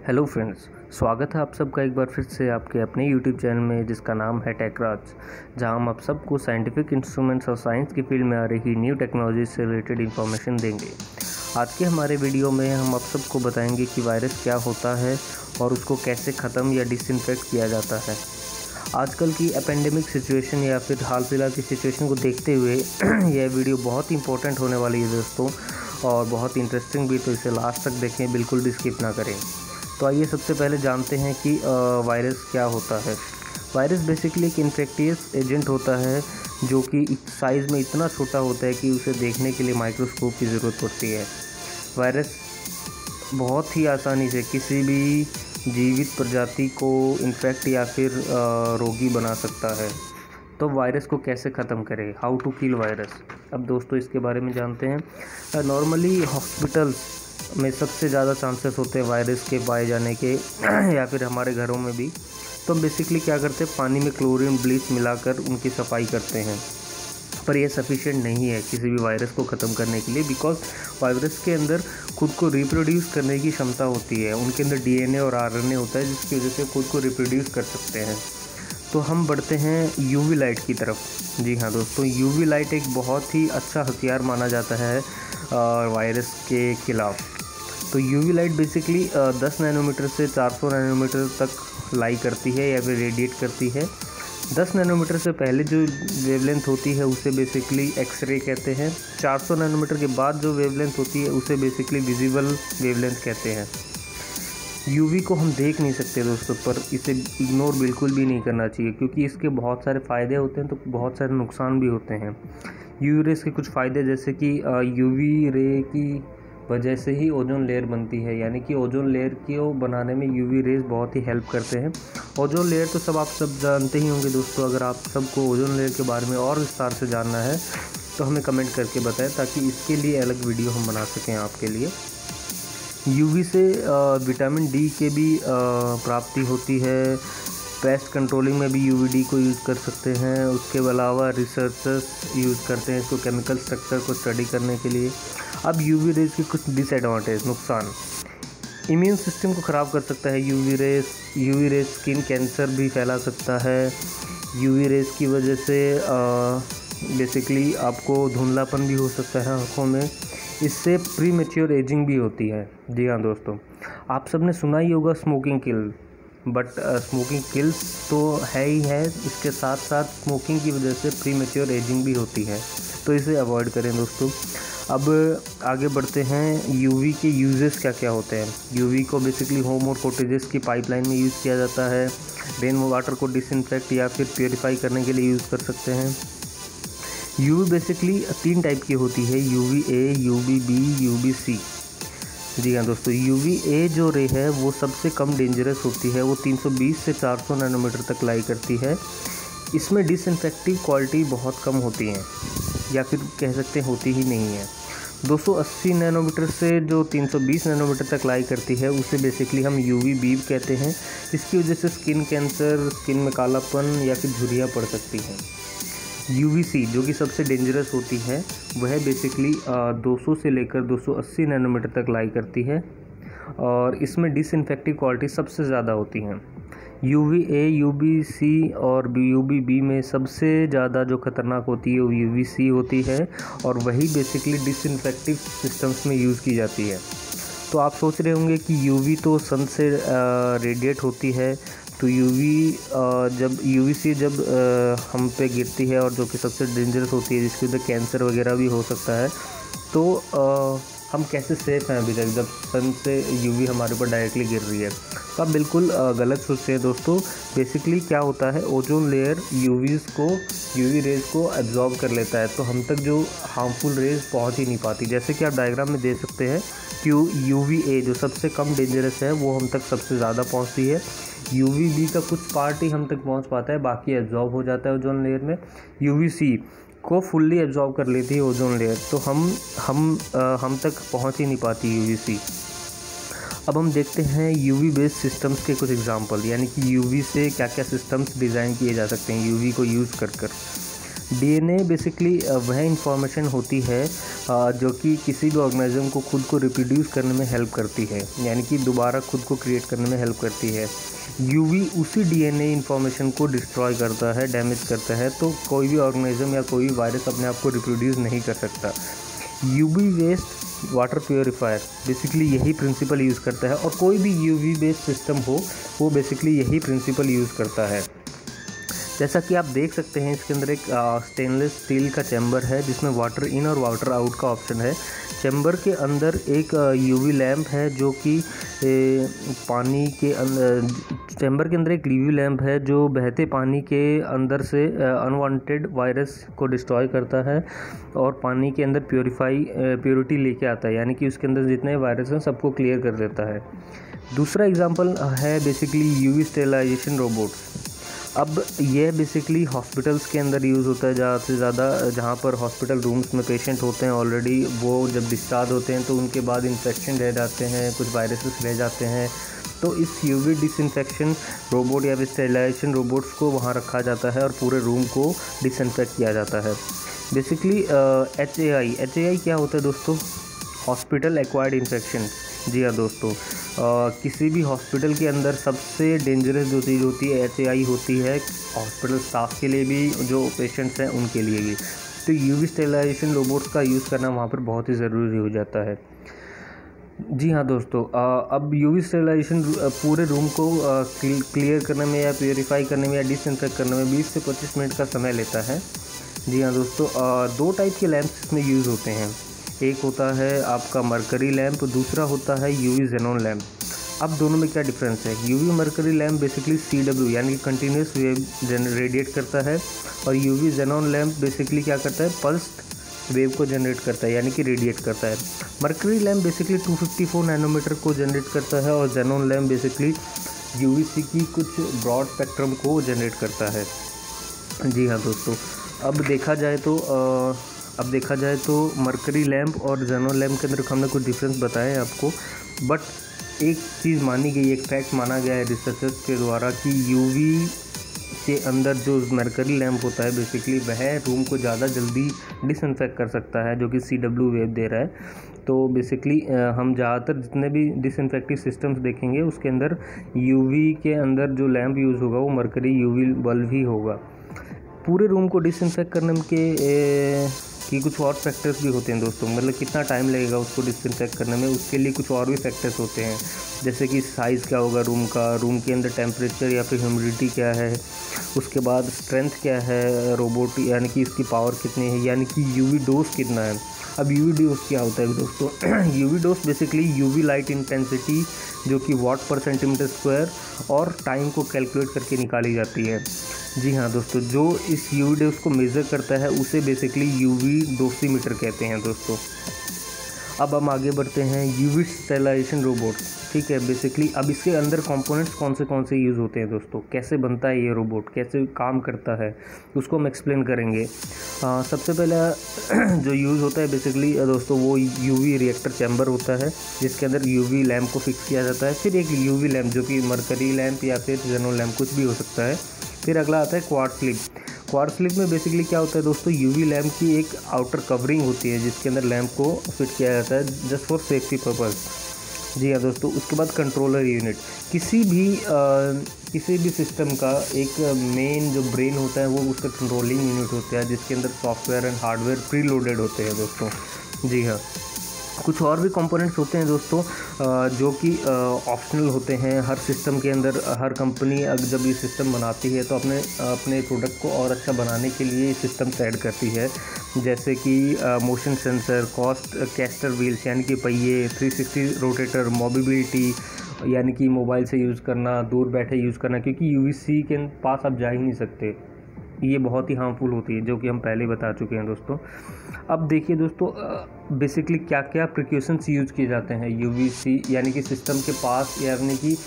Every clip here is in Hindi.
हेलो फ्रेंड्स, स्वागत है आप सबका एक बार फिर से आपके अपने यूट्यूब चैनल में जिसका नाम है टेकराज, जहां हम आप सबको साइंटिफिक इंस्ट्रूमेंट्स और साइंस की फील्ड में आ रही न्यू टेक्नोलॉजी से रिलेटेड इन्फॉर्मेशन देंगे। आज के हमारे वीडियो में हम आप सबको बताएंगे कि वायरस क्या होता है और उसको कैसे ख़त्म या डिसइंफेक्ट किया जाता है। आजकल की एपेंडेमिक सिचुएशन या फिर हाल फिलहाल की सिचुएशन को देखते हुए यह वीडियो बहुत ही इंपॉर्टेंट होने वाली है दोस्तों, और बहुत इंटरेस्टिंग भी, तो इसे लास्ट तक देखें, बिल्कुल भी स्किप ना करें। तो आइए सबसे पहले जानते हैं कि वायरस क्या होता है। वायरस बेसिकली एक इन्फेक्टियस एजेंट होता है जो कि साइज़ में इतना छोटा होता है कि उसे देखने के लिए माइक्रोस्कोप की ज़रूरत पड़ती है। वायरस बहुत ही आसानी से किसी भी जीवित प्रजाति को इन्फेक्ट या फिर रोगी बना सकता है। तो वायरस को कैसे ख़त्म करें, हाउ टू किल वायरस। अब दोस्तों इसके बारे में जानते हैं। नॉर्मली हॉस्पिटल्स में सबसे ज़्यादा चांसेस होते हैं वायरस के पाए जाने के या फिर हमारे घरों में भी। तो हम बेसिकली क्या करते हैं, पानी में क्लोरीन ब्लीच मिलाकर उनकी सफाई करते हैं, पर यह सफिशिएंट नहीं है किसी भी वायरस को ख़त्म करने के लिए, बिकॉज वायरस के अंदर खुद को रिप्रोड्यूस करने की क्षमता होती है। उनके अंदर डीएनए और आरएनए होता है जिसकी वजह से खुद को रिप्रोड्यूस कर सकते हैं। तो हम बढ़ते हैं यूवी लाइट की तरफ। जी हाँ दोस्तों, यूवी लाइट एक बहुत ही अच्छा हथियार माना जाता है वायरस के खिलाफ। तो यूवी लाइट बेसिकली 10 नैनोमीटर से 400 नैनोमीटर तक लाई करती है या फिर रेडिएट करती है। 10 नैनोमीटर से पहले जो वेवलेंथ होती है उसे बेसिकली एक्सरे कहते हैं। 400 नैनोमीटर के बाद जो वेवलेंथ होती है उसे बेसिकली विजिबल वेवलेंथ कहते हैं। यूवी को हम देख नहीं सकते दोस्तों, पर इसे इग्नोर बिल्कुल भी नहीं करना चाहिए क्योंकि इसके बहुत सारे फ़ायदे होते हैं तो बहुत सारे नुकसान भी होते हैं। यूवी रेस के कुछ फ़ायदे जैसे कि यूवी रे की वजह से ही ओजोन लेयर बनती है, यानी कि ओजोन लेयर को बनाने में यूवी रेज बहुत ही हेल्प करते हैं। ओजोन लेयर तो आप सब जानते ही होंगे दोस्तों। अगर आप सबको ओजोन लेयर के बारे में और विस्तार से जानना है तो हमें कमेंट करके बताएं, ताकि इसके लिए अलग वीडियो हम बना सकें आपके लिए। यूवी से विटामिन डी के भी प्राप्ति होती है। पेस्ट कंट्रोलिंग में भी यूवीडी को यूज़ कर सकते हैं। उसके अलावा रिसर्चर्स यूज़ करते हैं इसको केमिकल स्ट्रक्चर को स्टडी करने के लिए। अब यूवी रेज के कुछ डिसएडवांटेज, नुकसान। इम्यून सिस्टम को ख़राब कर सकता है यूवी रेज स्किन कैंसर भी फैला सकता है। यूवी रेज की वजह से बेसिकली आपको धुंधलापन भी हो सकता है आँखों में। इससे प्री मैच्योर एजिंग भी होती है। जी हाँ दोस्तों, आप सब ने सुना ही होगा smoking kill, but smoking kills तो है ही है, इसके साथ साथ स्मोकिंग की वजह से प्री मैच्योर एजिंग भी होती है, तो इसे अवॉइड करें दोस्तों। अब आगे बढ़ते हैं, यूवी के यूजेस क्या क्या होते हैं। यूवी को बेसिकली होम और कॉटेजेस की पाइपलाइन में यूज़ किया जाता है। रेन वाटर को डिसइंफेक्ट या फिर प्योरीफाई करने के लिए यूज़ कर सकते हैं। यूवी बेसिकली 3 टाइप की होती है, UV A, UV B, UV C. जी हाँ दोस्तों, यूवी ए जो रे है वो सबसे कम डेंजरस होती है। वो 320 से 400 नैनोमीटर तक लाई करती है। इसमें डिसइंफेक्टिव क्वालिटी बहुत कम होती है, या फिर कह सकते हैं होती ही नहीं है। 280 नैनोमीटर से जो 320 नैनोमीटर तक लाई करती है उसे बेसिकली हम यूवी बी कहते हैं। इसकी वजह से स्किन कैंसर, स्किन में कालापन या फिर झुर्रियाँ पड़ सकती हैं। यूवीसी जो कि सबसे डेंजरस होती है वह बेसिकली 200 से लेकर 280 नैनोमीटर तक लाई करती है, और इसमें डिसइंफेक्टिव क्वालिटी सबसे ज़्यादा होती हैं। यूवी ए, यूवी सी और यूवी बी में सबसे ज़्यादा जो खतरनाक होती है वो यूवी सी होती है, और वही बेसिकली डिसइंफेक्टिव सिस्टम्स में यूज़ की जाती है। तो आप सोच रहे होंगे कि यूवी तो सन से रेडिएट होती है, तो यूवी सी जब हम पे गिरती है और जो कि सबसे डेंजरस होती है, जिसकी वजह कैंसर वगैरह भी हो सकता है, तो हम कैसे सेफ हैं अभी तक जब सन से यूवी हमारे ऊपर डायरेक्टली गिर रही है। तो आप बिल्कुल गलत सोचते हैं दोस्तों। बेसिकली क्या होता है, ओजोन लेयर यूवी रेज को एब्जॉर्ब कर लेता है, तो हम तक जो हार्मफुल रेज पहुंच ही नहीं पाती। जैसे कि आप डायग्राम में देख सकते हैं कि यूवी ए जो सबसे कम डेंजरस है वो हम तक सबसे ज़्यादा पहुंचती है। यूवी बी का कुछ पार्ट ही हम तक पहुंच पाता है, बाकी एब्जॉर्ब हो जाता है ओजोन लेयर में। यूवी सी को फुल्ली एब्जॉर्ब कर लेती है ओजोन लेयर, तो हम तक पहुंच ही नहीं पाती यूवी सी। अब हम देखते हैं यूवी बेस्ड सिस्टम्स के कुछ एग्जांपल, यानी कि यूवी से क्या क्या सिस्टम्स डिज़ाइन किए जा सकते हैं यूवी को यूज़ कर। डीएनए बेसिकली वह इंफॉर्मेशन होती है जो कि किसी भी ऑर्गेनिज्म को खुद को रिप्रोड्यूस करने में हेल्प करती है, यानी कि दोबारा खुद को क्रिएट करने में हेल्प करती है। यूवी उसी डीएनए इंफॉर्मेशन को डिस्ट्रॉय करता है, डैमेज करता है, तो कोई भी ऑर्गेनिज्म या कोई भी वायरस अपने आप को रिप्रोड्यूस नहीं कर सकता। UV based water purifier basically यही प्रिंसिपल यूज़ करता है, और कोई भी यूवी बेस्ड सिस्टम हो वो बेसिकली यही प्रिंसिपल यूज़ करता है। जैसा कि आप देख सकते हैं, इसके अंदर एक स्टेनलेस स्टील का चैम्बर है जिसमें वाटर इन और वाटर आउट का ऑप्शन है। चैम्बर के अंदर एक यूवी लैम्प है जो कि पानी के अंदर, चैम्बर के अंदर एक यूवी लैम्प है जो बहते पानी के अंदर से अनवांटेड वायरस को डिस्ट्रॉय करता है और पानी के अंदर प्योरिटी लेके आता है, यानी कि उसके अंदर जितने वायरस हैं सबको क्लियर कर देता है। दूसरा एग्जांपल है बेसिकली यूवी स्टेरिलाइजेशन रोबोट्स। अब यह बेसिकली हॉस्पिटल्स के अंदर यूज़ होता है ज़्यादा से ज़्यादा, जहाँ पर हॉस्पिटल रूम्स में पेशेंट होते हैं ऑलरेडी, वो जब डिस्चार्ज होते हैं तो उनके बाद इन्फेक्शन रह जाते हैं, कुछ वायरसेस रह जाते हैं, तो इस यूवी डिसइंफेक्शन रोबोट या स्टेरिलाइजेशन रोबोट्स को वहाँ रखा जाता है और पूरे रूम को डिसइंफेक्ट किया जाता है। बेसिकली HAI क्या होता है दोस्तों? Hospital acquired infection. जी हाँ दोस्तों, किसी भी हॉस्पिटल के अंदर सबसे डेंजरस जो चीज़ होती है HAI होती है, हॉस्पिटल स्टाफ के लिए भी, जो पेशेंट्स हैं उनके लिए भी। तो यूवी स्टेरिलाइजेशन रोबोट्स का यूज़ करना वहाँ पर बहुत ही ज़रूरी हो जाता है। जी हाँ दोस्तों, अब यूवी स्टेरिलाइजेशन पूरे रूम को क्लियर करने में या प्योरीफाई करने में या डिसइंफेक्ट करने में 20 से 25 मिनट का समय लेता है। जी हाँ दोस्तों, दो टाइप के लैंप्स इसमें यूज़ होते हैं। एक होता है आपका मरकरी लैंप, दूसरा होता है यूवी जेनॉन लैंप। अब दोनों में क्या डिफरेंस है? UV mercury lamp basically CW यानी कि कंटिन्यूस वेव रेडिएट करता है, और यूवी जेनॉन लैंप बेसिकली क्या करता है? पल्स्ड वेव को जनरेट करता है, यानी कि रेडिएट करता है। मरकरी लैंप बेसिकली 254 नैनोमीटर को जनरेट करता है, और जेनॉन लैंप बेसिकली UVC की कुछ ब्रॉड स्पेक्ट्रम को जनरेट करता है। जी हाँ दोस्तों, अब देखा जाए तो मरकरी लैंप और जेनॉन लैंप के अंदर हमने कुछ डिफरेंस बताए आपको, बट एक चीज़ मानी गई, एक फैक्ट माना गया है रिसर्चर्स के द्वारा कि यूवी के अंदर जो मरकरी लैंप होता है बेसिकली वह रूम को ज़्यादा जल्दी डिसइंफेक्ट कर सकता है, जो कि CW वेव दे रहा है। तो बेसिकली हम ज़्यादातर जितने भी डिसइंफेक्टिव सिस्टम्स देखेंगे उसके अंदर यूवी के अंदर जो लैंप यूज़ होगा वो मरकरी यूवी बल्ब ही होगा। पूरे रूम को डिसइंफेक्ट करने कि कुछ और फैक्टर्स भी होते हैं दोस्तों, मतलब कितना टाइम लगेगा उसको डिसइंफेक्ट करने में, उसके लिए कुछ और भी फैक्टर्स होते हैं, जैसे कि साइज़ क्या होगा रूम का, रूम के अंदर टेम्परेचर या फिर ह्यूमिडिटी क्या है, उसके बाद स्ट्रेंथ क्या है रोबोट, यानी कि इसकी पावर कितनी है, यानी कि यूवी डोज कितना है। अब यूवी डोज क्या होता है दोस्तों? UV dose basically UV light intensity जो कि वॉट पर सेंटीमीटर स्क्वायर और टाइम को कैलकुलेट करके निकाली जाती है। जी हाँ दोस्तों, जो इस यूवी डोज को मेज़र करता है उसे बेसिकली यूवी डोसीमीटर कहते हैं दोस्तों। अब हम आगे बढ़ते हैं यूवी स्टेरिलाइजेशन रोबोट। ठीक है, बेसिकली अब इसके अंदर कंपोनेंट्स कौन से यूज़ होते हैं दोस्तों, कैसे बनता है ये रोबोट, कैसे काम करता है, उसको हम एक्सप्लेन करेंगे। सबसे पहला जो यूज़ होता है बेसिकली दोस्तों वो यूवी रिएक्टर चैम्बर होता है, जिसके अंदर यूवी लैम्प को फिक्स किया जाता है। फिर एक यूवी लैम्प जो कि मरकरी लैम्प या फिर जेनॉन लैम्प कुछ भी हो सकता है। फिर अगला आता है क्वार्ट्ज स्लिप। क्वार्ट्ज स्लिप में बेसिकली क्या होता है दोस्तों, यूवी लैम्प की एक आउटर कवरिंग होती है जिसके अंदर लैम्प को फिट किया जाता है जस्ट फॉर सेफ्टी पर्पज़। जी हाँ दोस्तों, उसके बाद कंट्रोलर यूनिट। किसी भी सिस्टम का एक मेन जो ब्रेन होता है वो उसका कंट्रोलिंग यूनिट होता है, जिसके अंदर software and hardware pre loaded होते हैं दोस्तों। जी हाँ, कुछ और भी कंपोनेंट्स होते हैं दोस्तों जो कि ऑप्शनल होते हैं हर सिस्टम के अंदर। हर कंपनी जब ये सिस्टम बनाती है तो अपने प्रोडक्ट को और अच्छा बनाने के लिए ये सिस्टम्स ऐड करती है, जैसे कि मोशन सेंसर, कैस्टर व्हील्स यानी कि पहिए, 360 रोटेटर, मोबिलिटी यानी कि मोबाइल से यूज़ करना, दूर बैठे यूज़ करना, क्योंकि UVC के पास आप जा ही नहीं सकते, ये बहुत ही हार्मफुल होती है, जो कि हम पहले बता चुके हैं दोस्तों। अब देखिए दोस्तों, बेसिकली क्या क्या प्रिकॉशंस यूज़ किए जाते हैं UVC यानी कि सिस्टम के पास, यानी कि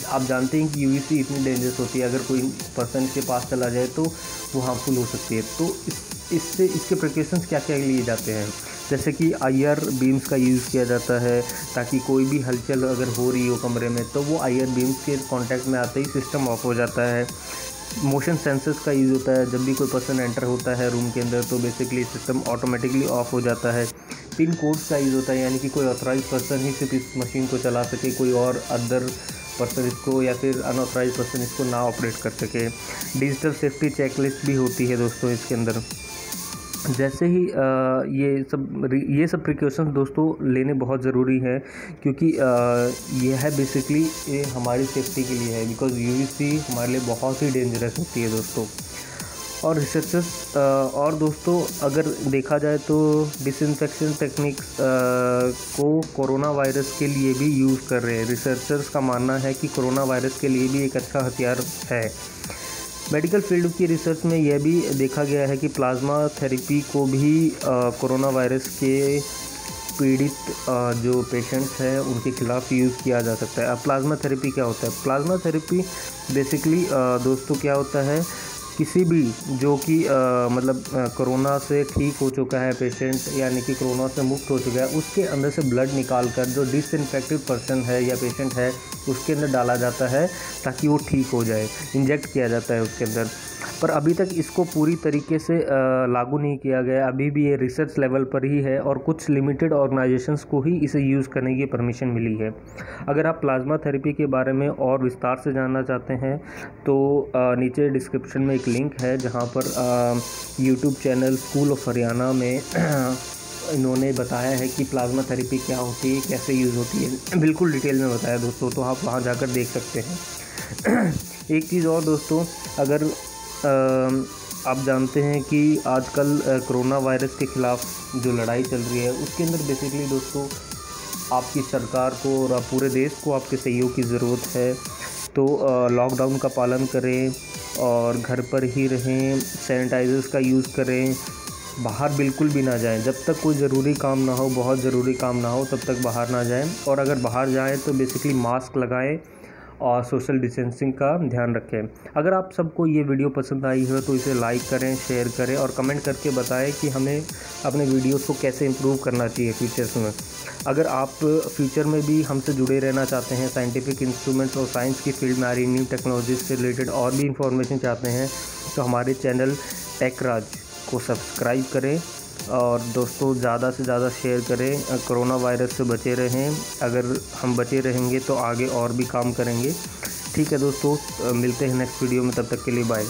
आप जानते हैं कि UVC इतनी डेंजरस होती है, अगर कोई पर्सन के पास चला जाए तो वो हार्मफुल हो सकती है। तो इसके प्रिकॉशंस क्या क्या लिए जाते हैं, जैसे कि IR बीम्स का यूज़ किया जाता है, ताकि कोई भी हलचल अगर हो रही हो कमरे में तो वो IR बीम्स के कांटेक्ट में आते ही सिस्टम ऑफ हो जाता है। मोशन सेंसर्स का यूज़ होता है। जब भी कोई पर्सन एंटर होता है रूम के अंदर तो बेसिकली सिस्टम ऑटोमेटिकली ऑफ हो जाता है। पिन कोड्स का यूज़ होता है, यानी कि कोई ऑथराइज पर्सन ही सिर्फ इस मशीन को चला सके, कोई और अदर पर्सन इसको या फिर अनऑथराइज पर्सन इसको ना ऑपरेट कर सके। डिजिटल सेफ्टी चेकलिस्ट भी होती है दोस्तों इसके अंदर। जैसे ही ये सब प्रिकॉशंस दोस्तों लेने बहुत ज़रूरी है, क्योंकि ये है बेसिकली ये हमारी सेफ्टी के लिए है, बिकॉज़ यूवीसी हमारे लिए बहुत ही डेंजरस होती है दोस्तों। और रिसर्चर्स और दोस्तों अगर देखा जाए तो डिसइंफेक्शन टेक्निक्स को कोरोना वायरस के लिए भी यूज़ कर रहे हैं। रिसर्चर्स का मानना है कि कोरोना वायरस के लिए भी एक अच्छा हथियार है। मेडिकल फील्ड की रिसर्च में यह भी देखा गया है कि प्लाज्मा थेरेपी को भी कोरोना वायरस के पीड़ित जो पेशेंट्स हैं उनके खिलाफ यूज़ किया जा सकता है। अब प्लाज्मा थेरेपी क्या होता है? प्लाज्मा थेरेपी बेसिकली दोस्तों क्या होता है, किसी भी जो कि मतलब कोरोना से ठीक हो चुका है पेशेंट, यानी कि कोरोना से मुक्त हो चुका है, उसके अंदर से ब्लड निकाल कर जो डिसइंफेक्टेड पर्सन है या पेशेंट है उसके अंदर डाला जाता है ताकि वो ठीक हो जाए, इंजेक्ट किया जाता है उसके अंदर। पर अभी तक इसको पूरी तरीके से लागू नहीं किया गया, अभी भी ये रिसर्च लेवल पर ही है और कुछ लिमिटेड ऑर्गेनाइजेशंस को ही इसे यूज़ करने की परमिशन मिली है। अगर आप प्लाज्मा थेरेपी के बारे में और विस्तार से जानना चाहते हैं तो नीचे डिस्क्रिप्शन में एक लिंक है जहां पर YouTube channel school of Haryana में इन्होंने बताया है कि प्लाज्मा थेरेपी क्या होती है, कैसे यूज़ होती है, बिल्कुल डिटेल में बताया दोस्तों, तो आप वहां जाकर देख सकते हैं। एक चीज़ और दोस्तों, अगर आप जानते हैं कि आजकल कोरोना वायरस के ख़िलाफ़ जो लड़ाई चल रही है उसके अंदर बेसिकली दोस्तों आपकी सरकार को और पूरे देश को आपके सहयोग की ज़रूरत है। तो लॉकडाउन का पालन करें और घर पर ही रहें, सैनिटाइज़र्स का यूज़ करें, बाहर बिल्कुल भी ना जाएं। जब तक कोई ज़रूरी काम ना हो, बहुत ज़रूरी काम ना हो, तब तक बाहर ना जाएं। और अगर बाहर जाएं तो बेसिकली मास्क लगाएं और सोशल डिस्टेंसिंग का ध्यान रखें। अगर आप सबको ये वीडियो पसंद आई हो तो इसे लाइक करें, शेयर करें और कमेंट करके बताएं कि हमें अपने वीडियोस को कैसे इम्प्रूव करना चाहिए फ्यूचर्स में। अगर आप फ्यूचर में भी हमसे जुड़े रहना चाहते हैं, साइंटिफिक इंस्ट्रूमेंट्स और साइंस की फील्ड में आ रही न्यू टेक्नोलॉजी से रिलेटेड और भी इंफॉर्मेशन चाहते हैं तो हमारे चैनल टेकराज को सब्सक्राइब करें और दोस्तों ज़्यादा से ज़्यादा शेयर करें। कोरोना वायरस से बचे रहें, अगर हम बचे रहेंगे तो आगे और भी काम करेंगे। ठीक है दोस्तों, मिलते हैं नेक्स्ट वीडियो में, तब तक के लिए बाय।